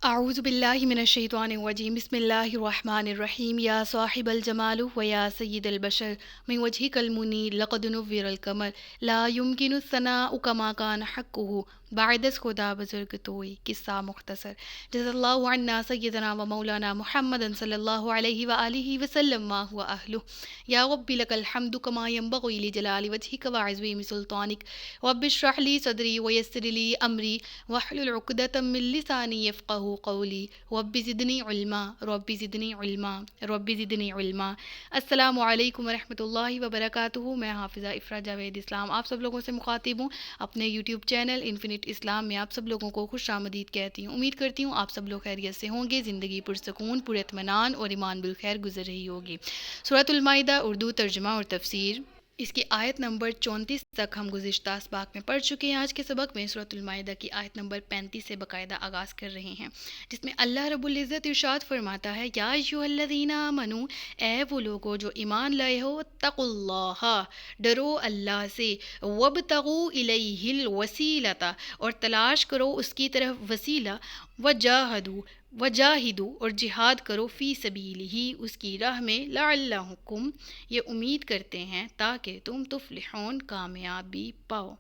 أعوذ بالله من الشيطان الرجيم بسم الله الرحمن الرحيم يا صاحب الجمال ويا سيد البشر من وجهك المنير لقد نور القمر لا يمكن الثناء كما كان حقه بعد از خدا بزرگ توئی قصہ مختصر جزا اللہ عنا سیدنا و مولانا محمد صلی اللہ علیہ وآلہ وسلم ما هو أهله یا رب لك الحمد كما ينبغي لجلال وجهك وعظيم سلطانك رب اشرح لي صدري ويسر لي أمري واحلل عقدة من لساني يفقه قولی رب زدنی علما رب زدنی علما رب زدنی علما۔ السلام علیکم ورحمۃ اللہ وبرکاتہ۔ میں حافظہ افرا جاوید اسلام آپ سب لوگوں سے مخاطب ہوں اپنے یوٹیوب چینل انفینٹ اسلام میں۔ آپ سب لوگوں کو خوش آمدید کہتی ہوں۔ امید کرتی ہوں آپ سب لوگ خیریت سے ہوں گے، زندگی پرسکون، پر اطمینان اور ایمان بالخیر گزر رہی ہوگی۔ سورۃ المائدہ اردو ترجمہ اور تفسیر، اس کی آیت نمبر 34 تک ہم گزشتہ اسباق میں پڑھ چکے ہیں۔ آج کے سبق میں سورۃ المائدہ کی آیت نمبر 35 سے باقاعدہ آغاز کر رہے ہیں، جس میں اللہ رب العزت ارشاد فرماتا ہے، یا ایھا الذین آمنو، اے وہ لوگو جو ایمان لائے ہو، اتقوا اللہ، ڈرو اللہ سے، وابتغوا الیہ الوسیلۃ، اور تلاش کرو اس کی طرف وسیلہ، وجاہدو، اور جہاد کرو، فی سبیلہ، اس کی راہ میں، لعلکم، یہ امید کرتے ہیں تاکہ تم تفلحون، کامیابی پاؤ۔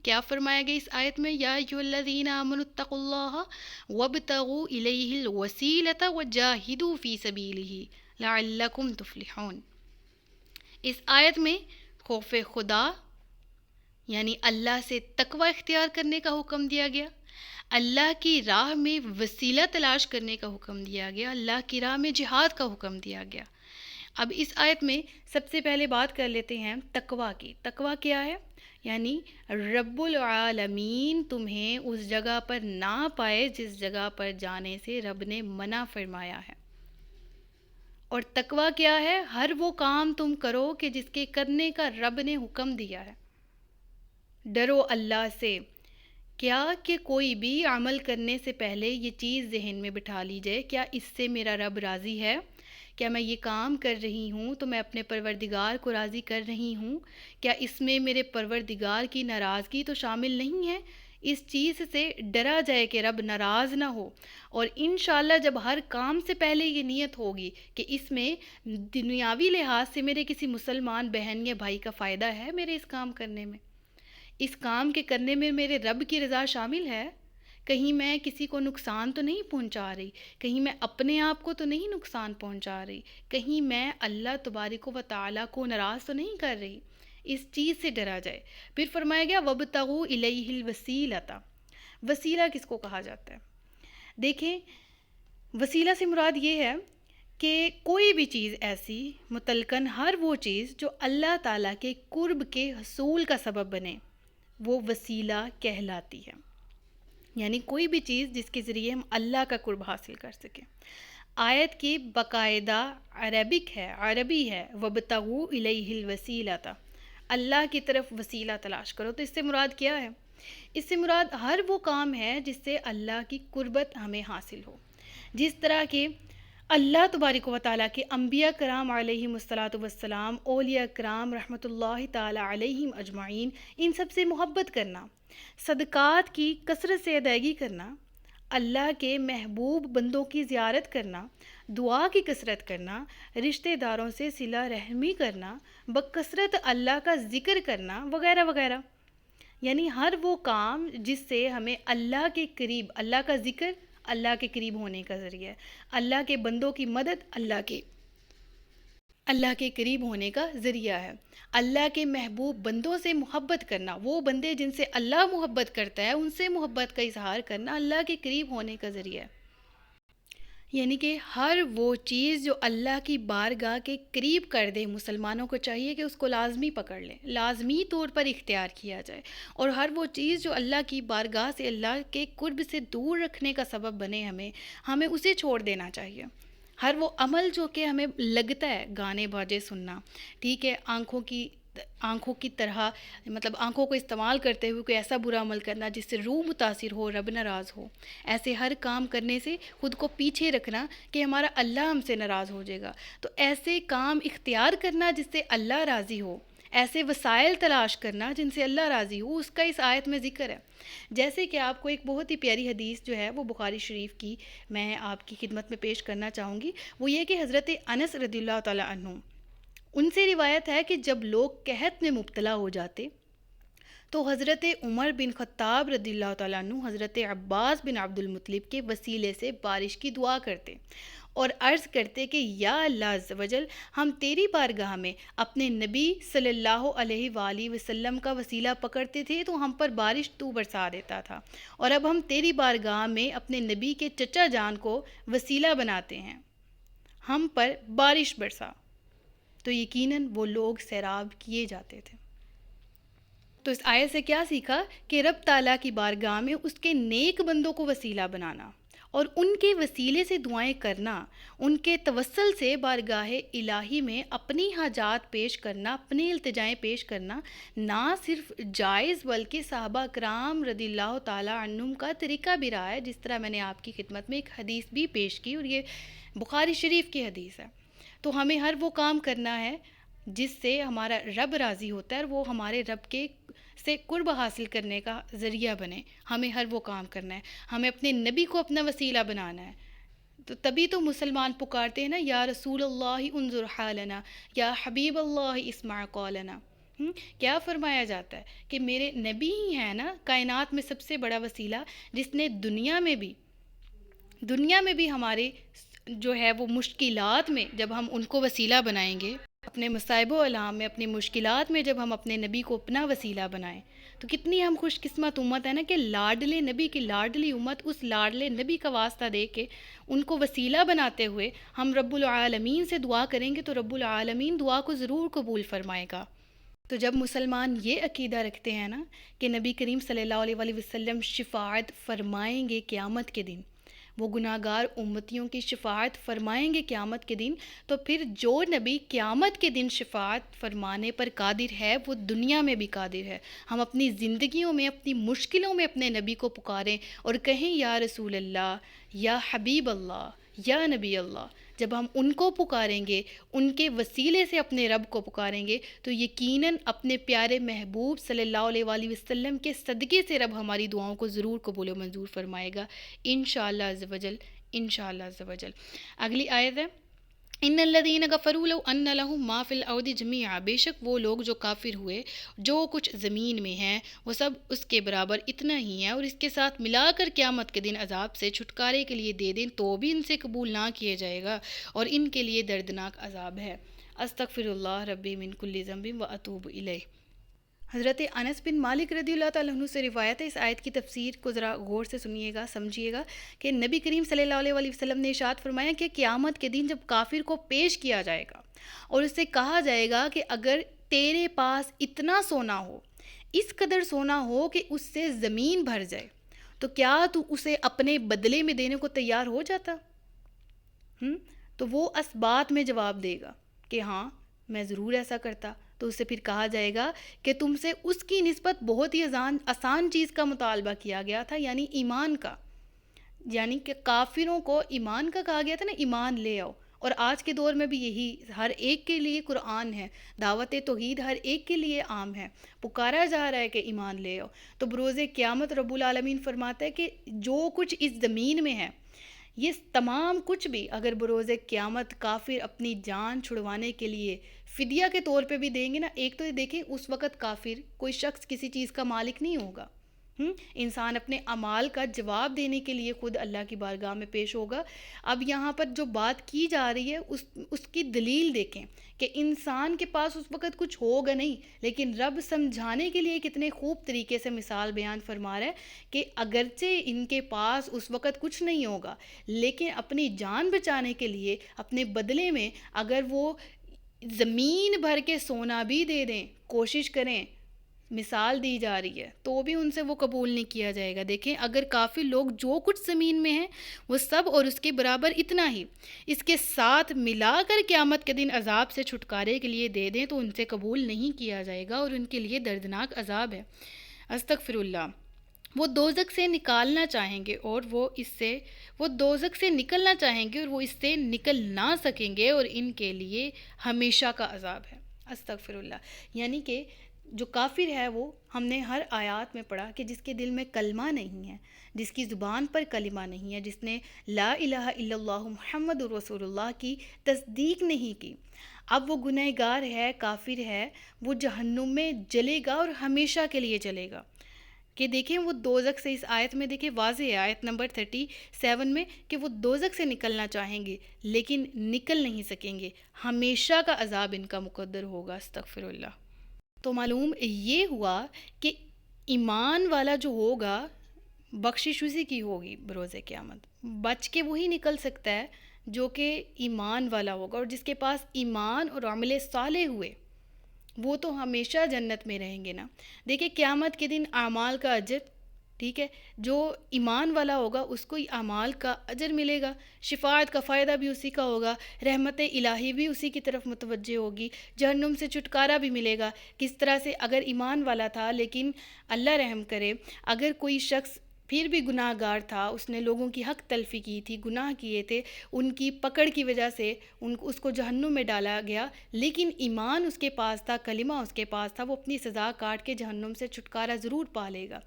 کیا فرمایا گیا اس آیت میں؟ یا ایھا الذین آمنوا اتقوا اللہ وابتغوا الیہ الوسیلۃ وجاہدوا فی سبیلہ لعلکم تفلحون۔ اس آیت میں خوف خدا یعنی اللہ سے تقوی اختیار کرنے کا حکم دیا گیا، اللہ کی راہ میں وسیلہ تلاش کرنے کا حکم دیا گیا، اللہ کی راہ میں جہاد کا حکم دیا گیا۔ اب اس آیت میں سب سے پہلے بات کر لیتے ہیں تقوی کی۔ تقوی کیا ہے؟ یعنی رب العالمین تمہیں اس جگہ پر نہ پائے جس جگہ پر جانے سے رب نے منع فرمایا ہے۔ اور تقوی کیا ہے؟ ہر وہ کام تم کرو کہ جس کے کرنے کا رب نے حکم دیا ہے۔ ڈرو اللہ سے، کیا کہ کوئی بھی عمل کرنے سے پہلے یہ چیز ذہن میں بٹھا لی جائے، کیا اس سے میرا رب راضی ہے؟ کیا میں یہ کام کر رہی ہوں تو میں اپنے پروردگار کو راضی کر رہی ہوں؟ کیا اس میں میرے پروردگار کی ناراضگی تو شامل نہیں ہے؟ اس چیز سے ڈرا جائے کہ رب ناراض نہ ہو۔ اور انشاءاللہ جب ہر کام سے پہلے یہ نیت ہوگی کہ اس میں دنیاوی لحاظ سے میرے کسی مسلمان بہن یا بھائی کا فائدہ ہے، میرے اس کام کرنے میں، اس کام کے کرنے میں میرے رب کی رضا شامل ہے، کہیں میں کسی کو نقصان تو نہیں پہنچا رہی، کہیں میں اپنے آپ کو تو نہیں نقصان پہنچا رہی، کہیں میں اللہ تبارک و تعالیٰ کو ناراض تو نہیں کر رہی، اس چیز سے ڈرا جائے۔ پھر فرمایا گیا وابتغوا الیہ الوسیلۃ۔ وسیلہ کس کو کہا جاتا ہے؟ دیکھیں، وسیلہ سے مراد یہ ہے کہ کوئی بھی چیز ایسی، متلقن ہر وہ چیز جو اللہ تعالیٰ کے قرب کے حصول کا سبب بنے، وہ وسیلہ کہلاتی ہے۔ یعنی کوئی بھی چیز جس کے ذریعے ہم اللہ کا قرب حاصل کر سکیں۔ آیت کی باقاعدہ عربی ہے وابتغوا الیہ الوسیلۃ، اللہ کی طرف وسیلہ تلاش کرو۔ تو اس سے مراد کیا ہے؟ اس سے مراد ہر وہ کام ہے جس سے اللہ کی قربت ہمیں حاصل ہو۔ جس طرح کہ اللہ تبارک و تعالیٰ کے انبیاء کرام علیہم الصلاۃ والسلام، اولیاء کرام رحمۃ اللہ تعالیٰ علیہم اجمعین، ان سب سے محبت کرنا، صدقات کی کثرت سے ادائیگی کرنا، اللہ کے محبوب بندوں کی زیارت کرنا، دعا کی کثرت کرنا، رشتہ داروں سے صلہ رحمی کرنا، بکثرت اللہ کا ذکر کرنا، وغیرہ وغیرہ۔ یعنی ہر وہ کام جس سے ہمیں اللہ کے قریب، اللہ کا ذکر اللہ کے قریب ہونے کا ذریعہ ہے، اللہ کے بندوں کی مدد اللہ کے قریب ہونے کا ذریعہ ہے، اللہ کے محبوب بندوں سے محبت کرنا، وہ بندے جن سے اللہ محبت کرتا ہے ان سے محبت کا اظہار کرنا اللہ کے قریب ہونے کا ذریعہ ہے۔ یعنی کہ ہر وہ چیز جو اللہ کی بارگاہ کے قریب کر دے، مسلمانوں کو چاہیے کہ اس کو لازمی پکڑ لیں، لازمی طور پر اختیار کیا جائے، اور ہر وہ چیز جو اللہ کی بارگاہ سے، اللہ کے قرب سے دور رکھنے کا سبب بنے ہمیں اسے چھوڑ دینا چاہیے۔ ہر وہ عمل جو کہ ہمیں لگتا ہے، گانے باجے سننا، ٹھیک ہے، آنکھوں کی طرح، مطلب آنکھوں کو استعمال کرتے ہوئے کوئی ایسا برا عمل کرنا جس سے روح متاثر ہو، رب ناراض ہو، ایسے ہر کام کرنے سے خود کو پیچھے رکھنا کہ ہمارا اللہ ہم سے ناراض ہو جائے گا، تو ایسے کام اختیار کرنا جس سے اللہ راضی ہو، ایسے وسائل تلاش کرنا جن سے اللہ راضی ہو، اس کا اس آیت میں ذکر ہے۔ جیسے کہ آپ کو ایک بہت ہی پیاری حدیث جو ہے وہ بخاری شریف کی میں آپ کی خدمت میں پیش کرنا چاہوں گی، وہ یہ کہ حضرت انس رضی اللہ تعالیٰ عنہ، ان سے روایت ہے کہ جب لوگ قحط میں مبتلا ہو جاتے تو حضرت عمر بن خطاب رضی اللہ تعالیٰ عنہ حضرت عباس بن عبد المطلب کے وسیلے سے بارش کی دعا کرتے اور عرض کرتے کہ یا اللہ عز و جل، ہم تیری بارگاہ میں اپنے نبی صلی اللہ علیہ وآلہ وسلم کا وسیلہ پکڑتے تھے تو ہم پر بارش تو برسا دیتا تھا، اور اب ہم تیری بارگاہ میں اپنے نبی کے چچا جان کو وسیلہ بناتے ہیں، ہم پر بارش برسا۔ تو یقیناً وہ لوگ سیراب کیے جاتے تھے۔ تو اس آیت سے کیا سیکھا کہ رب تعالیٰ کی بارگاہ میں اس کے نیک بندوں کو وسیلہ بنانا اور ان کے وسیلے سے دعائیں کرنا، ان کے توسل سے بارگاہ الہی میں اپنی حاجات پیش کرنا، اپنی التجائیں پیش کرنا نہ صرف جائز بلکہ صحابہ کرام رضی اللہ تعالیٰ عنہم کا طریقہ بھی رہا ہے، جس طرح میں نے آپ کی خدمت میں ایک حدیث بھی پیش کی اور یہ بخاری شریف کی حدیث ہے۔ تو ہمیں ہر وہ کام کرنا ہے جس سے ہمارا رب راضی ہوتا ہے اور وہ ہمارے رب کے سے قرب حاصل کرنے کا ذریعہ بنے۔ ہمیں ہر وہ کام کرنا ہے، ہمیں اپنے نبی کو اپنا وسیلہ بنانا ہے۔ تو تبھی تو مسلمان پکارتے ہیں نا، یا رسول اللہ انظر حالنا، یا حبیب اللہ اسمع قولنا۔ کیا فرمایا جاتا ہے کہ میرے نبی ہی ہیں نا کائنات میں سب سے بڑا وسیلہ، جس نے دنیا میں بھی ہمارے جو ہے وہ مشکلات میں جب ہم ان کو وسیلہ بنائیں گے، اپنے مصائب و الہام میں، اپنی مشکلات میں جب ہم اپنے نبی کو اپنا وسیلہ بنائیں تو کتنی ہم خوش قسمت امت ہے نا کہ لاڈلے نبی کی لاڈلی امت اس لاڈلے نبی کا واسطہ دے کے ان کو وسیلہ بناتے ہوئے ہم رب العالمین سے دعا کریں گے تو رب العالمین دعا کو ضرور قبول فرمائے گا۔ تو جب مسلمان یہ عقیدہ رکھتے ہیں نا کہ نبی کریم صلی اللہ علیہ وآلہ وسلم شفاعت فرمائیں گے قیامت کے دن، وہ گناہگار امتیوں کی شفاعت فرمائیں گے قیامت کے دن، تو پھر جو نبی قیامت کے دن شفاعت فرمانے پر قادر ہے وہ دنیا میں بھی قادر ہے۔ ہم اپنی زندگیوں میں، اپنی مشکلوں میں اپنے نبی کو پکاریں اور کہیں یا رسول اللہ، یا حبیب اللہ، یا نبی اللہ۔ جب ہم ان کو پکاریں گے، ان کے وسیلے سے اپنے رب کو پکاریں گے تو یقیناً اپنے پیارے محبوب صلی اللہ علیہ وآلہ وسلم کے صدقے سے رب ہماری دعاؤں کو ضرور قبول و منظور فرمائے گا انشاءاللہ عز و جل، انشاءاللہ عز و جل۔ اگلی آیت ہے ان الذین کفروا لو ان لهم ما فی الارض جميعا، بے شک وہ لوگ جو کافر ہوئے جو کچھ زمین میں ہیں وہ سب اس کے برابر اتنا ہی ہے اور اس کے ساتھ ملا کر قیامت کے دن عذاب سے چھٹکارے کے لیے دے دیں تو بھی ان سے قبول نہ کیا جائے گا اور ان کے لیے دردناک عذاب ہے۔ استغفر اللہ ربی من کل ذنب واتوب الیہ۔ حضرت انس بن مالک رضی اللہ تعالیٰ عنہ سے روایت ہے، اس آیت کی تفسیر کو ذرا غور سے سنیے گا، سمجھیے گا کہ نبی کریم صلی اللہ علیہ وآلہ وسلم نے ارشاد فرمایا کہ قیامت کے دن جب کافر کو پیش کیا جائے گا اور اس سے کہا جائے گا کہ اگر تیرے پاس اتنا سونا ہو، اس قدر سونا ہو کہ اس سے زمین بھر جائے، تو کیا تو اسے اپنے بدلے میں دینے کو تیار ہو جاتا؟ تو وہ اسبات میں جواب دے گا کہ ہاں میں ضرور ایسا کرتا۔ تو اسے پھر کہا جائے گا کہ تم سے اس کی نسبت بہت ہی آسان چیز کا مطالبہ کیا گیا تھا، یعنی ایمان کا، یعنی کہ کافروں کو ایمان کا کہا گیا تھا نا، ایمان لے آؤ۔ اور آج کے دور میں بھی یہی ہر ایک کے لیے قرآن ہے، دعوت توحید ہر ایک کے لیے عام ہے، پکارا جا رہا ہے کہ ایمان لے آؤ۔ تو بروز قیامت رب العالمین فرماتا ہے کہ جو کچھ اس زمین میں ہے یہ تمام کچھ بھی اگر بروز قیامت کافر اپنی جان چھڑوانے کے لیے فدیہ کے طور پہ بھی دیں گے نا، ایک تو یہ دیکھیں اس وقت کافر کوئی شخص کسی چیز کا مالک نہیں ہوگا، انسان اپنے اعمال کا جواب دینے کے لیے خود اللہ کی بارگاہ میں پیش ہوگا۔ اب یہاں پر جو بات کی جا رہی ہے اس کی دلیل دیکھیں کہ انسان کے پاس اس وقت کچھ ہوگا نہیں، لیکن رب سمجھانے کے لیے کتنے خوب طریقے سے مثال بیان فرما رہا ہے کہ اگرچہ ان کے پاس اس وقت کچھ نہیں ہوگا لیکن اپنی جان بچانے کے لیے اپنے بدلے میں اگر وہ زمین بھر کے سونا بھی دے دیں، کوشش کریں، مثال دی جا رہی ہے، تو بھی ان سے وہ قبول نہیں کیا جائے گا۔ دیکھیں اگر کافر لوگ جو کچھ زمین میں ہیں وہ سب اور اس کے برابر اتنا ہی اس کے ساتھ ملا کر قیامت کے دن عذاب سے چھٹکارے کے لیے دے دیں تو ان سے قبول نہیں کیا جائے گا اور ان کے لیے دردناک عذاب ہے۔ استغفر اللہ۔ وہ دوزخ سے نکالنا چاہیں گے اور وہ دوزخ سے نکلنا چاہیں گے اور وہ اس سے نکل نہ سکیں گے اور ان کے لیے ہمیشہ کا عذاب ہے۔ استغفر اللہ، یعنی کہ جو کافر ہے وہ ہم نے ہر آیات میں پڑھا کہ جس کے دل میں کلمہ نہیں ہے، جس کی زبان پر کلمہ نہیں ہے، جس نے لا الہ الا اللہ محمد رسول اللہ کی تصدیق نہیں کی، اب وہ گنہگار ہے، کافر ہے، وہ جہنم میں جلے گا اور ہمیشہ کے لیے جلے گا۔ کہ دیکھیں وہ دوزخ سے، اس آیت میں دیکھیں واضح ہے آیت نمبر 37 میں کہ وہ دوزخ سے نکلنا چاہیں گے لیکن نکل نہیں سکیں گے، ہمیشہ کا عذاب ان کا مقدر ہوگا، استغفر اللہ۔ تو معلوم یہ ہوا کہ ایمان والا جو ہوگا بخشش اسی کی ہوگی بروز قیامت، بچ کے وہی نکل سکتا ہے جو کہ ایمان والا ہوگا، اور جس کے پاس ایمان اور عمل صالح ہوئے وہ تو ہمیشہ جنت میں رہیں گے نا۔ دیکھیں قیامت کے دن اعمال کا اجر، ٹھیک ہے، جو ایمان والا ہوگا اس کو اعمال کا اجر ملے گا، شفاعت کا فائدہ بھی اسی کا ہوگا، رحمت الہی بھی اسی کی طرف متوجہ ہوگی، جہنم سے چھٹکارا بھی ملے گا۔ کس طرح سے اگر ایمان والا تھا لیکن اللہ رحم کرے اگر کوئی شخص پھر بھی گناہ گار تھا، اس نے لوگوں کی حق تلفی کی تھی، گناہ کیے تھے، ان کی پکڑ کی وجہ سے اس کو جہنم میں ڈالا گیا، لیکن ایمان اس کے پاس تھا، کلمہ اس کے پاس تھا، وہ اپنی سزا کاٹ کے جہنم سے چھٹکارا ضرور پا لے گا۔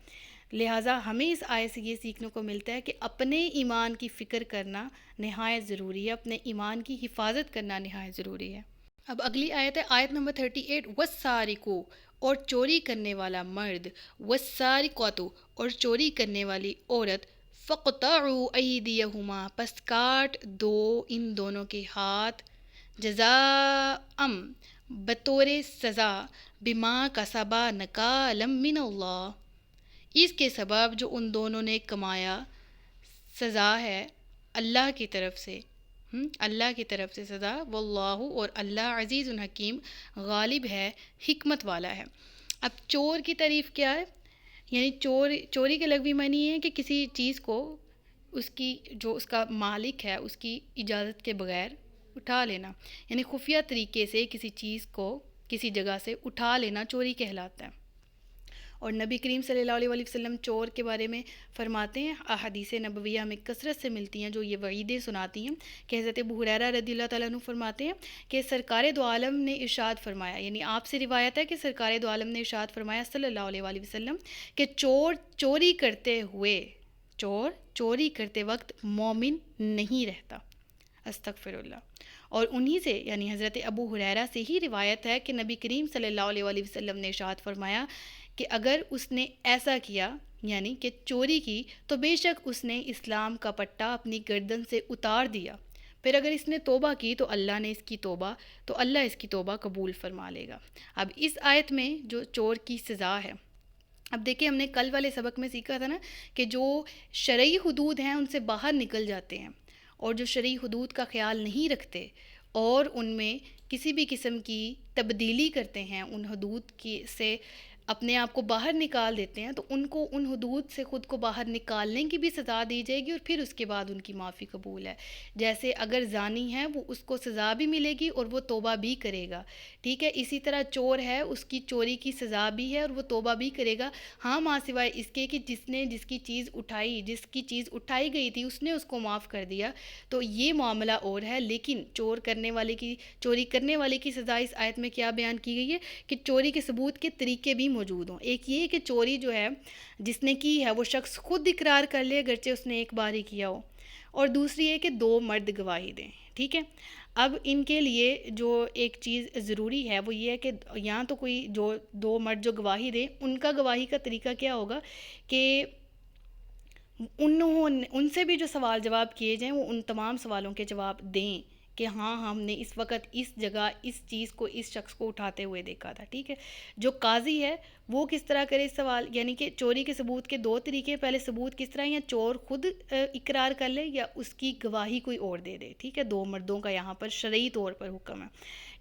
لہٰذا ہمیں اس آیت سے یہ سیکھنے کو ملتا ہے کہ اپنے ایمان کی فکر کرنا نہایت ضروری ہے، اپنے ایمان کی حفاظت کرنا نہایت ضروری ہے۔ اب اگلی آیت ہے آیت نمبر 38، وَالسَّارِقُ، اور چوری کرنے والا مرد، وَالسَّارِقَةُ، اور چوری کرنے والی عورت، فَاقْطَعُوا أَيْدِيَهُمَا، پس کاٹ دو ان دونوں کے ہاتھ، جزاء، بطور سزا، بما کسبا، نکالا من اللہ، اس کے سبب جو ان دونوں نے کمایا، سزا ہے اللہ کی طرف سے، اللہ کی طرف سے سزا، واللہ، اور اللہ عزیز حکیم، غالب ہے، حکمت والا ہے۔ اب چور کی تعریف کیا ہے؟ یعنی چوری کے لغوی معنی ہے کہ کسی چیز کو اس کی جو اس کا مالک ہے اس کی اجازت کے بغیر اٹھا لینا، یعنی خفیہ طریقے سے کسی چیز کو کسی جگہ سے اٹھا لینا چوری کہلاتا ہے۔ اور نبی کریم صلی اللہ علیہ وسلم چور کے بارے میں فرماتے ہیں، احادیث نبویہ میں کثرت سے ملتی ہیں جو یہ وعیدیں سناتی ہیں، کہ حضرت ابو ہریرہ رضی اللہ تعالیٰ عنہ فرماتے ہیں کہ سرکار دو عالم نے ارشاد فرمایا، یعنی آپ سے روایت ہے کہ سرکار دو عالم نے ارشاد فرمایا صلی اللہ علیہ وسلم کہ چور چوری کرتے وقت مومن نہیں رہتا، استغفر اللہ۔ اور انہی سے یعنی حضرت ابو ہریرہ سے ہی روایت ہے کہ نبی کریم صلی اللہ علیہ وسلم نے ارشاد فرمایا کہ اگر اس نے ایسا کیا یعنی کہ چوری کی تو بے شک اس نے اسلام کا پٹا اپنی گردن سے اتار دیا، پھر اگر اس نے توبہ کی تو اللہ نے اس کی توبہ قبول فرما لے گا۔ اب اس آیت میں جو چور کی سزا ہے، اب دیکھیں ہم نے کل والے سبق میں سیکھا تھا نا کہ جو شرعی حدود ہیں ان سے باہر نکل جاتے ہیں اور جو شرعی حدود کا خیال نہیں رکھتے اور ان میں کسی بھی قسم کی تبدیلی کرتے ہیں، ان حدود سے اپنے آپ کو باہر نکال دیتے ہیں، تو ان کو ان حدود سے خود کو باہر نکالنے کی بھی سزا دی جائے گی اور پھر اس کے بعد ان کی معافی قبول ہے۔ جیسے اگر زانی ہے وہ اس کو سزا بھی ملے گی اور وہ توبہ بھی کرے گا، ٹھیک ہے، اسی طرح چور ہے اس کی چوری کی سزا بھی ہے اور وہ توبہ بھی کرے گا، ہاں ماں سوائے اس کے کہ جس کی چیز اٹھائی گئی تھی اس نے اس کو معاف کر دیا، تو یہ معاملہ اور ہے۔ لیکن چوری کرنے والے کی سزا اس آیت میں کیا بیان کی گئی ہے کہ چوری کے ثبوت کے طریقے بھی موجود ہوں۔ ایک یہ کہ چوری جو ہے جس نے کی ہے وہ شخص خود اقرار کر لے اگرچہ اس نے ایک بار ہی کیا ہو، اور دوسری ہے کہ دو مرد گواہی دیں، ٹھیک ہے۔ اب ان کے لیے جو ایک چیز ضروری ہے وہ یہ ہے کہ یہاں تو کوئی جو دو مرد جو گواہی دیں ان کا گواہی کا طریقہ کیا ہوگا کہ ان سے بھی جو سوال جواب کیے جائیں وہ ان تمام سوالوں کے جواب دیں کہ ہاں ہم نے اس وقت اس جگہ اس چیز کو اس شخص کو اٹھاتے ہوئے دیکھا تھا، ٹھیک ہے۔ جو قاضی ہے وہ کس طرح کرے سوال، یعنی کہ چوری کے ثبوت کے دو طریقے، پہلے ثبوت کس طرح، یا چور خود اقرار کر لے یا اس کی گواہی کوئی اور دے دے، ٹھیک ہے۔ دو مردوں کا یہاں پر شرعی طور پر حکم ہے،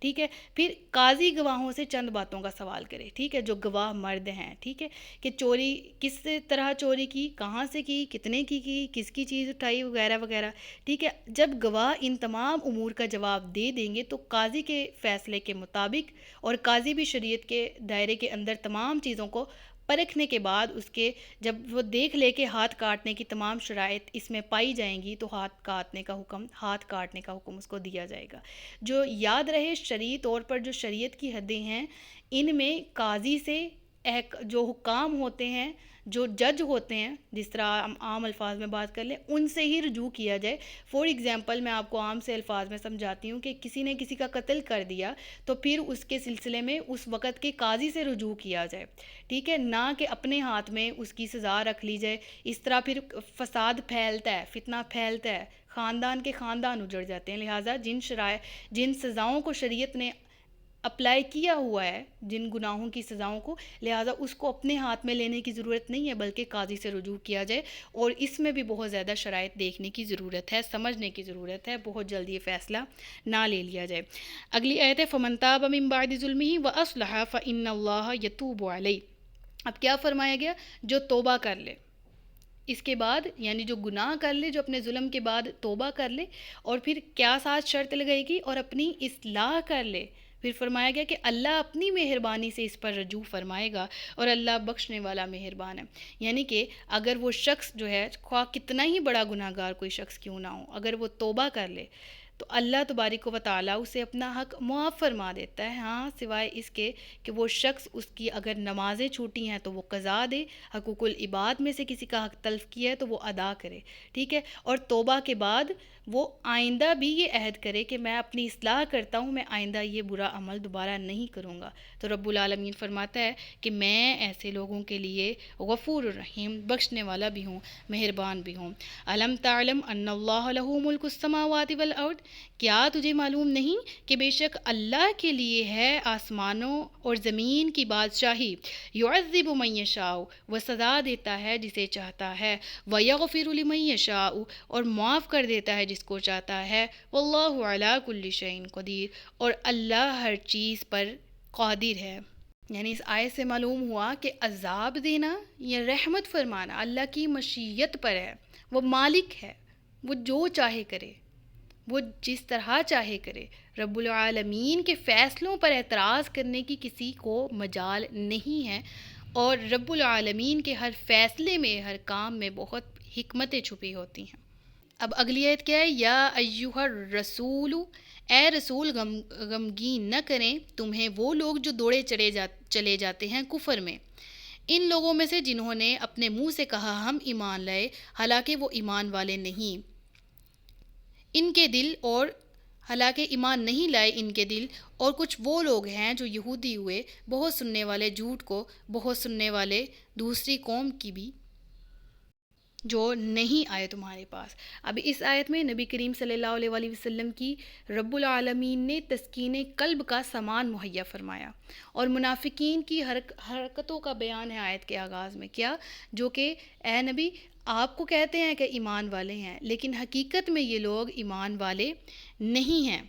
ٹھیک ہے۔ پھر قاضی گواہوں سے چند باتوں کا سوال کرے، ٹھیک ہے، جو گواہ مرد ہیں، ٹھیک ہے، کہ چوری کس طرح چوری کی، کہاں سے کی، کتنے کی کس کی چیز اٹھائی وغیرہ وغیرہ، ٹھیک ہے۔ جب گواہ ان تمام امور کا جواب دے دیں گے تو قاضی کے فیصلے کے مطابق، اور قاضی بھی شریعت کے دائرے کے اندر تمام چیزوں کو پرکھنے کے بعد اس کے جب وہ دیکھ لے کہ ہاتھ کاٹنے کی تمام شرائط اس میں پائی جائیں گی تو ہاتھ کاٹنے کا حکم اس کو دیا جائے گا۔ جو یاد رہے شرعی طور پر جو شریعت کی حدیں ہیں، ان میں قاضی سے جو حکام ہوتے ہیں، جو جج ہوتے ہیں، جس طرح ہم عام الفاظ میں بات کر لیں، ان سے ہی رجوع کیا جائے۔ فور ایگزامپل میں آپ کو عام سے الفاظ میں سمجھاتی ہوں کہ کسی نے کسی کا قتل کر دیا تو پھر اس کے سلسلے میں اس وقت کے قاضی سے رجوع کیا جائے، ٹھیک ہے، نہ کہ اپنے ہاتھ میں اس کی سزا رکھ لی جائے۔ اس طرح پھر فساد پھیلتا ہے، فتنہ پھیلتا ہے، خاندان کے خاندان اجڑ جاتے ہیں۔ لہٰذا جن سزاؤں کو شریعت نے اپلائی کیا ہوا ہے، جن گناہوں کی سزاؤں کو، لہٰذا اس کو اپنے ہاتھ میں لینے کی ضرورت نہیں ہے، بلکہ قاضی سے رجوع کیا جائے۔ اور اس میں بھی بہت زیادہ شرائط دیکھنے کی ضرورت ہے، سمجھنے کی ضرورت ہے، بہت جلدی یہ فیصلہ نہ لے لیا جائے۔ اگلی آیت ہے فَمَن تَابَ مِن بَعْدِ ظُلْمِهِ وَأَصْلَحَ فَإِنَّ اللَّهَ يَتُوبُ عَلَيْهِ۔ اب کیا فرمایا گیا؟ جو توبہ کر لے اس کے بعد، یعنی جو گناہ کر لے، جو اپنے ظلم کے بعد توبہ کر لے، اور پھر کیا ساتھ شرط لگائے گی؟ اور اپنی اصلاح کر لے۔ پھر فرمایا گیا کہ اللہ اپنی مہربانی سے اس پر رجوع فرمائے گا، اور اللہ بخشنے والا مہربان ہے۔ یعنی کہ اگر وہ شخص جو ہے، خواہ کتنا ہی بڑا گناہ گار کوئی شخص کیوں نہ ہو، اگر وہ توبہ کر لے تو اللہ تبارک و تعالیٰ اسے اپنا حق معاف فرما دیتا ہے، ہاں سوائے اس کے کہ وہ شخص اس کی اگر نمازیں چھوٹی ہیں تو وہ قضا دے، حقوق العباد میں سے کسی کا حق تلف کیا ہے تو وہ ادا کرے، ٹھیک ہے، اور توبہ کے بعد وہ آئندہ بھی یہ عہد کرے کہ میں اپنی اصلاح کرتا ہوں، میں آئندہ یہ برا عمل دوبارہ نہیں کروں گا۔ تو رب العالمین فرماتا ہے کہ میں ایسے لوگوں کے لیے غفور الرحیم، بخشنے والا بھی ہوں، مہربان بھی ہوں۔ الم تعلم ان اللہ لہ ملک السماوات والارض، کیا تجھے معلوم نہیں کہ بے شک اللہ کے لیے ہے آسمانوں اور زمین کی بادشاہی، یعذب من یشاء، وہ سزا دیتا ہے جسے چاہتا ہے، ویغفر لمن یشاء، اور معاف کر دیتا ہے جس کو چاہتا ہے، واللہ علی کل شیء قدیر، اور اللہ ہر چیز پر قادر ہے۔ یعنی اس آیت سے معلوم ہوا کہ عذاب دینا یا رحمت فرمانا اللہ کی مشیت پر ہے، وہ مالک ہے، وہ جو چاہے کرے، وہ جس طرح چاہے کرے۔ رب العالمین کے فیصلوں پر اعتراض کرنے کی کسی کو مجال نہیں ہے، اور رب العالمین کے ہر فیصلے میں، ہر کام میں بہت حکمتیں چھپی ہوتی ہیں۔ اب اگلی آیت کیا ہے؟ یا ایھا الرسول، اے رسول غمگین نہ کریں تمہیں وہ لوگ جو دوڑے چلے جاتے ہیں کفر میں، ان لوگوں میں سے جنہوں نے اپنے منہ سے کہا ہم ایمان لائے، حالانکہ وہ ایمان والے نہیں، ان کے دل، اور حالانکہ ایمان نہیں لائے ان کے دل، اور کچھ وہ لوگ ہیں جو یہودی ہوئے، بہت سننے والے جھوٹ کو، بہت سننے والے دوسری قوم کی بھی، جو نہیں آئے تمہارے پاس۔ اب اس آیت میں نبی کریم صلی اللہ علیہ وآلہ وسلم کی رب العالمین نے تسکین قلب کا سامان مہیا فرمایا، اور منافقین کی حرکتوں کا بیان ہے آیت کے آغاز میں، کیا؟ جو کہ اے نبی آپ کو کہتے ہیں کہ ایمان والے ہیں، لیکن حقیقت میں یہ لوگ ایمان والے نہیں ہیں۔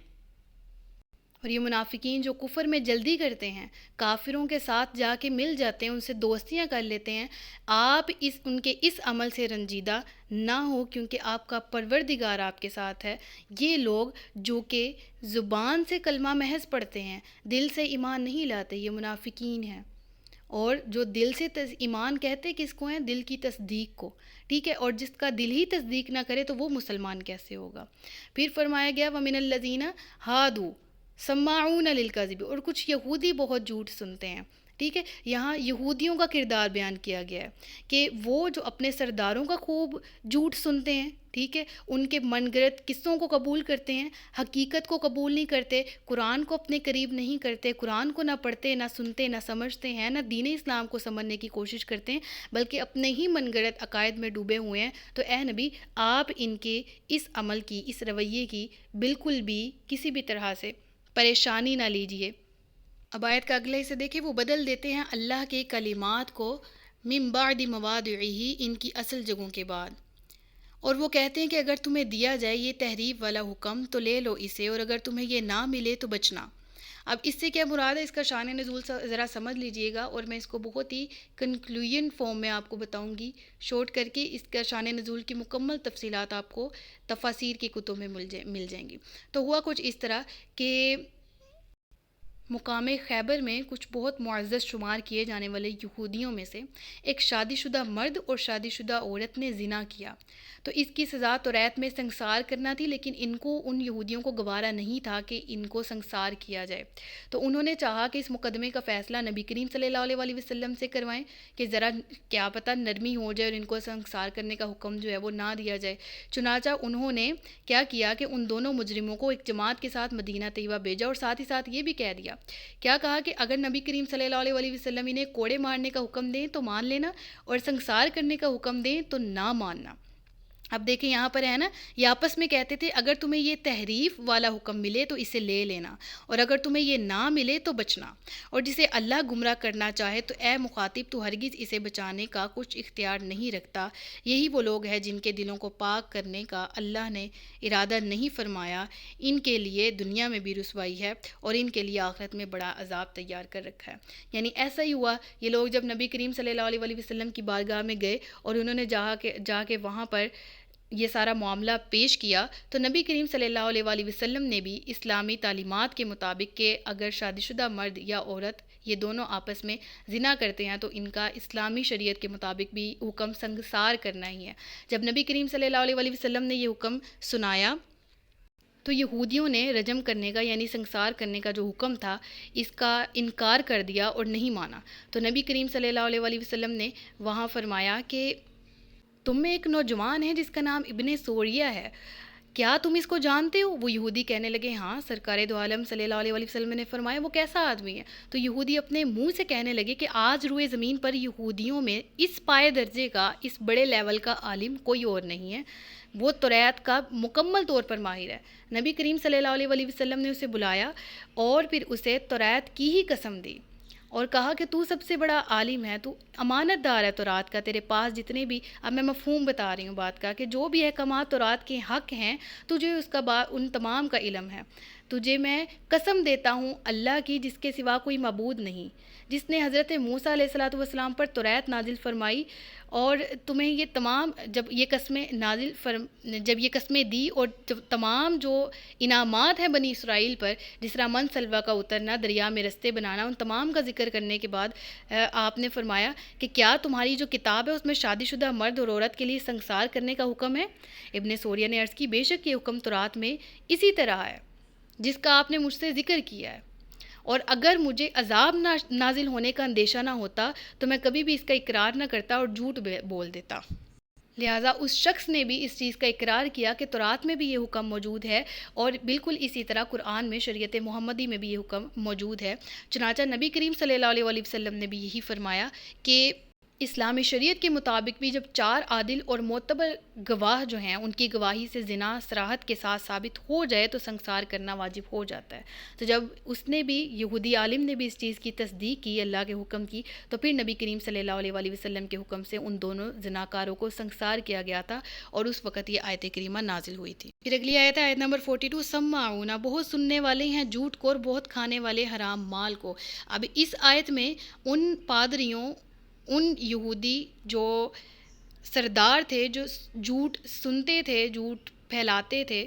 اور یہ منافقین جو کفر میں جلدی کرتے ہیں، کافروں کے ساتھ جا کے مل جاتے ہیں، ان سے دوستیاں کر لیتے ہیں، آپ ان کے اس عمل سے رنجیدہ نہ ہو، کیونکہ آپ کا پروردگار آپ کے ساتھ ہے۔ یہ لوگ جو کہ زبان سے کلمہ محض پڑھتے ہیں، دل سے ایمان نہیں لاتے، یہ منافقین ہیں۔ اور جو دل سے ایمان کہتے کس کو ہیں؟ دل کی تصدیق کو، ٹھیک ہے، اور جس کا دل ہی تصدیق نہ کرے تو وہ مسلمان کیسے ہوگا؟ پھر فرمایا گیا وَمِنَ الَّذِينَ هَادُوا سَمَّاعُونَ لِلْكَذِبِ، اور کچھ یہودی بہت جھوٹ سنتے ہیں، ٹھیک ہے، یہاں یہودیوں کا کردار بیان کیا گیا ہے کہ وہ جو اپنے سرداروں کا خوب جھوٹ سنتے ہیں، ٹھیک ہے، ان کے من گھڑت قصوں کو قبول کرتے ہیں، حقیقت کو قبول نہیں کرتے، قرآن کو اپنے قریب نہیں کرتے، قرآن کو نہ پڑھتے، نہ سنتے، نہ سمجھتے ہیں، نہ دین اسلام کو سمجھنے کی کوشش کرتے ہیں، بلکہ اپنے ہی من گھڑت عقائد میں ڈوبے ہوئے ہیں۔ تو اے نبی آپ ان کے اس عمل کی، اس رویے کی بالکل بھی کسی بھی طرح سے پریشانی نہ لیجیے۔ اب آیت کا اگلے حصہ دیکھیں، وہ بدل دیتے ہیں اللہ کے کلمات کو من بعد مواضعہ، ان کی اصل جگہوں کے بعد، اور وہ کہتے ہیں کہ اگر تمہیں دیا جائے یہ تحریف والا حکم تو لے لو اسے، اور اگر تمہیں یہ نہ ملے تو بچنا۔ اب اس سے کیا مراد ہے؟ اس کا شان نزول ذرا سمجھ لیجئے گا، اور میں اس کو بہت ہی کنکلوژن فارم میں آپ کو بتاؤں گی، شارٹ کر کے۔ اس کا شان نزول کی مکمل تفصیلات آپ کو تفاسیر کی کتب میں مل جائیں گی۔ تو ہوا کچھ اس طرح کہ مقام خیبر میں کچھ بہت معزز شمار کیے جانے والے یہودیوں میں سے ایک شادی شدہ مرد اور شادی شدہ عورت نے زنا کیا، تو اس کی سزا توریت میں سنگسار کرنا تھی، لیکن ان یہودیوں کو گوارا نہیں تھا کہ ان کو سنگسار کیا جائے، تو انہوں نے چاہا کہ اس مقدمے کا فیصلہ نبی کریم صلی اللہ علیہ وسلم سے کروائیں کہ ذرا کیا پتہ نرمی ہو جائے اور ان کو سنگسار کرنے کا حکم جو ہے وہ نہ دیا جائے۔ چنانچہ انہوں نے کیا کیا کہ ان دونوں مجرموں کو ایک جماعت کے ساتھ مدینہ طیبہ بھیجا، اور ساتھ ہی ساتھ یہ بھی کہہ دیا، کیا کہا کہ اگر نبی کریم صلی اللہ علیہ وسلم انہیں کوڑے مارنے کا حکم دیں تو مان لینا، اور سنگسار کرنے کا حکم دیں تو نہ ماننا۔ اب دیکھیں یہاں پر ہے نا، یہ آپس میں کہتے تھے اگر تمہیں یہ تحریف والا حکم ملے تو اسے لے لینا، اور اگر تمہیں یہ نہ ملے تو بچنا، اور جسے اللہ گمراہ کرنا چاہے تو اے مخاطب تو ہرگز اسے بچانے کا کچھ اختیار نہیں رکھتا۔ یہی وہ لوگ ہیں جن کے دلوں کو پاک کرنے کا اللہ نے ارادہ نہیں فرمایا، ان کے لیے دنیا میں بھی رسوائی ہے اور ان کے لیے آخرت میں بڑا عذاب تیار کر رکھا ہے۔ یعنی ایسا ہی ہوا، یہ لوگ جب نبی کریم صلی اللہ علیہ وسلم کی بارگاہ میں گئے اور انہوں نے جا کے وہاں پر یہ سارا معاملہ پیش کیا، تو نبی کریم صلی اللہ علیہ وسلم نے بھی اسلامی تعلیمات کے مطابق کہ اگر شادی شدہ مرد یا عورت یہ دونوں آپس میں زنا کرتے ہیں تو ان کا اسلامی شریعت کے مطابق بھی حکم سنگسار کرنا ہی ہے۔ جب نبی کریم صلی اللہ علیہ وسلم نے یہ حکم سنایا تو یہودیوں نے رجم کرنے کا یعنی سنگسار کرنے کا جو حکم تھا اس کا انکار کر دیا اور نہیں مانا، تو نبی کریم صلی اللہ علیہ وسلم نے وہاں فرمایا کہ تم میں ایک نوجوان ہے جس کا نام ابن سوریہ ہے، کیا تم اس کو جانتے ہو؟ وہ یہودی کہنے لگے ہاں، سرکار دو عالم صلی اللہ علیہ وسلم نے فرمایا وہ کیسا آدمی ہے؟ تو یہودی اپنے منہ سے کہنے لگے کہ آج روئے زمین پر یہودیوں میں اس پائے درجے کا، اس بڑے لیول کا عالم کوئی اور نہیں ہے، وہ توریت کا مکمل طور پر ماہر ہے۔ نبی کریم صلی اللہ علیہ وسلم نے اسے بلایا اور پھر اسے توریت کی ہی قسم دی اور کہا کہ تو سب سے بڑا عالم ہے، تو امانت دار ہے تورات کا، تیرے پاس جتنے بھی، اب میں مفہوم بتا رہی ہوں بات کا، کہ جو بھی احکامات تورات کے حق ہیں تجھے اس کا ان تمام کا علم ہے۔ تجھے میں قسم دیتا ہوں اللہ کی جس کے سوا کوئی معبود نہیں، جس نے حضرت موسیٰ علیہ السلام پر توریت نازل فرمائی اور تمہیں یہ تمام جب یہ قسمیں دی اور جب تمام جو انعامات ہیں بنی اسرائیل پر، جس طرح من سلوہ کا اترنا، دریا میں رستے بنانا، ان تمام کا ذکر کرنے کے بعد آپ نے فرمایا کہ کیا تمہاری جو کتاب ہے اس میں شادی شدہ مرد اور عورت کے لیے سنگسار کرنے کا حکم ہے؟ ابن سوریہ نے عرض کی بے شک یہ حکم تورات میں اسی طرح ہے جس کا آپ نے مجھ سے ذکر کیا ہے، اور اگر مجھے عذاب نازل ہونے کا اندیشہ نہ ہوتا تو میں کبھی بھی اس کا اقرار نہ کرتا اور جھوٹ بول دیتا۔ لہٰذا اس شخص نے بھی اس چیز کا اقرار کیا کہ تورات میں بھی یہ حکم موجود ہے، اور بالکل اسی طرح قرآن میں شریعت محمدی میں بھی یہ حکم موجود ہے۔ چنانچہ نبی کریم صلی اللہ علیہ وسلم نے بھی یہی فرمایا کہ اسلامی شریعت کے مطابق بھی جب 4 عادل اور معتبر گواہ جو ہیں ان کی گواہی سے زنا صراحت کے ساتھ ثابت ہو جائے تو سنگسار کرنا واجب ہو جاتا ہے۔ تو جب اس نے بھی، یہودی عالم نے بھی اس چیز کی تصدیق کی اللہ کے حکم کی، تو پھر نبی کریم صلی اللہ علیہ وسلم کے حکم سے ان دونوں زناکاروں کو سنگسار کیا گیا تھا، اور اس وقت یہ آیت کریمہ نازل ہوئی تھی۔ پھر اگلی آیت ہے آیت نمبر 42، سماعون، بہت سننے والے ہیں جھوٹ کو اور بہت کھانے والے حرام مال کو۔ اب اس آیت میں ان پادریوں، ان یہودی جو سردار تھے جو جھوٹ سنتے تھے، جھوٹ پھیلاتے تھے،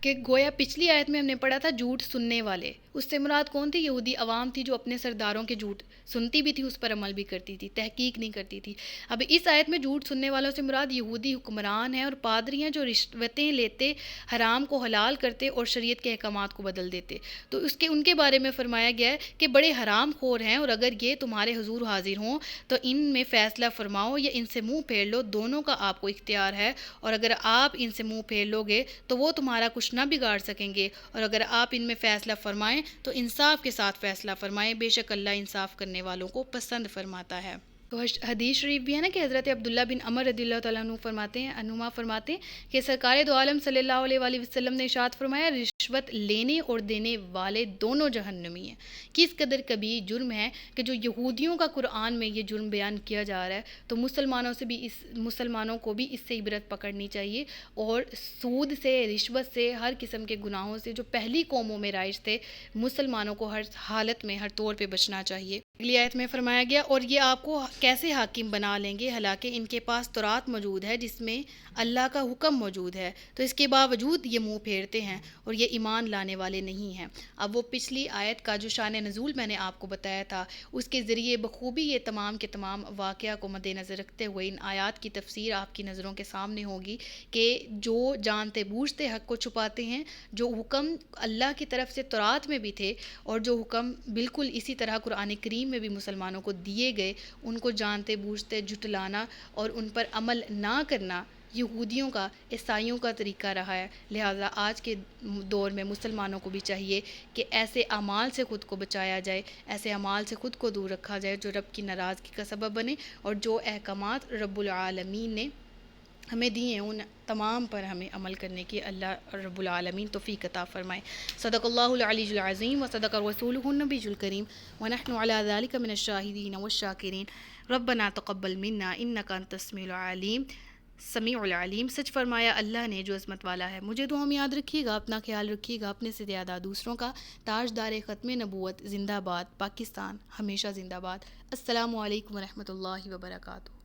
کہ گویا پچھلی آیت میں ہم نے پڑھا تھا جھوٹ سننے والے، اس سے مراد کون تھی؟ یہودی عوام تھی جو اپنے سرداروں کے جھوٹ سنتی بھی تھی، اس پر عمل بھی کرتی تھی، تحقیق نہیں کرتی تھی۔ اب اس آیت میں جھوٹ سننے والوں سے مراد یہودی حکمران ہیں اور پادری ہیں جو رشوتیں لیتے، حرام کو حلال کرتے اور شریعت کے احکامات کو بدل دیتے۔ تو ان کے بارے میں فرمایا گیا ہے کہ بڑے حرام خور ہیں، اور اگر یہ تمہارے حضور حاضر ہوں تو ان میں فیصلہ فرماؤ یا ان سے منہ پھیر لو، دونوں کا آپ کو اختیار ہے، اور اگر آپ ان سے منہ پھیر لو گے تو وہ تمہارا کچھ نہ بگاڑ سکیں گے، اور اگر آپ ان میں فیصلہ فرمائیں تو انصاف کے ساتھ فیصلہ فرمائیں، بے شک اللہ انصاف کرنے والوں کو پسند فرماتا ہے۔ تو حدیث شریف بھی ہے نا کہ حضرت عبداللہ بن عمر رضی اللہ تعالیٰ عنہ فرماتے ہیں کہ سرکار دو عالم صلی اللہ علیہ وسلم نے ارشاد فرمایا رشوت لینے اور دینے والے دونوں جہنمی ہیں۔ کس قدر کبیر جرم ہے کہ جو یہودیوں کا قرآن میں یہ جرم بیان کیا جا رہا ہے، تو مسلمانوں کو بھی اس سے عبرت پکڑنی چاہیے، اور سود سے، رشوت سے، ہر قسم کے گناہوں سے جو پہلی قوموں میں رائج تھے، مسلمانوں کو ہر حالت میں، ہر طور پہ بچنا چاہیے۔ اگلی آیت میں فرمایا گیا اور یہ آپ کو کیسے حاکم بنا لیں گے حالانکہ ان کے پاس تورات موجود ہے جس میں اللہ کا حکم موجود ہے، تو اس کے باوجود یہ منہ پھیرتے ہیں اور یہ ایمان لانے والے نہیں ہیں۔ اب وہ پچھلی آیت کا جو شان نزول میں نے آپ کو بتایا تھا، اس کے ذریعے بخوبی یہ تمام کے تمام واقعہ کو مد نظر رکھتے ہوئے ان آیات کی تفسیر آپ کی نظروں کے سامنے ہوگی کہ جو جانتے بوجھتے حق کو چھپاتے ہیں، جو حکم اللہ کی طرف سے تورات میں بھی تھے اور جو حکم بالکل اسی طرح قرآن کریم میں بھی مسلمانوں کو دیے گئے، ان کو جانتے بوجھتے جھٹلانا اور ان پر عمل نہ کرنا یہودیوں کا، عیسائیوں کا طریقہ رہا ہے۔ لہٰذا آج کے دور میں مسلمانوں کو بھی چاہیے کہ ایسے اعمال سے خود کو بچایا جائے، ایسے اعمال سے خود کو دور رکھا جائے جو رب کی ناراضگی کا سبب بنے، اور جو احکامات رب العالمین نے ہمیں دیے ہیں ان تمام پر ہمیں عمل کرنے کی اللہ رب العالمین توفیق عطا فرمائے۔ صدق اللہ العلی العظیم و صدق رسولہ النبی الکریم ونحن علی ذلک من الشاہدین والشاکرین۔ ربنا تقبل منا انک انت سمیع العلیم۔ سچ فرمایا اللہ نے جو عظمت والا ہے۔ مجھے دعاؤں میں یاد رکھیے گا، اپنا خیال رکھیے گا، اپنے سے زیادہ دوسروں کا۔ تاجدار ختم نبوت زندہ باد، پاکستان ہمیشہ زندہ باد۔ السلام علیکم ورحمۃ اللہ وبرکاتہ۔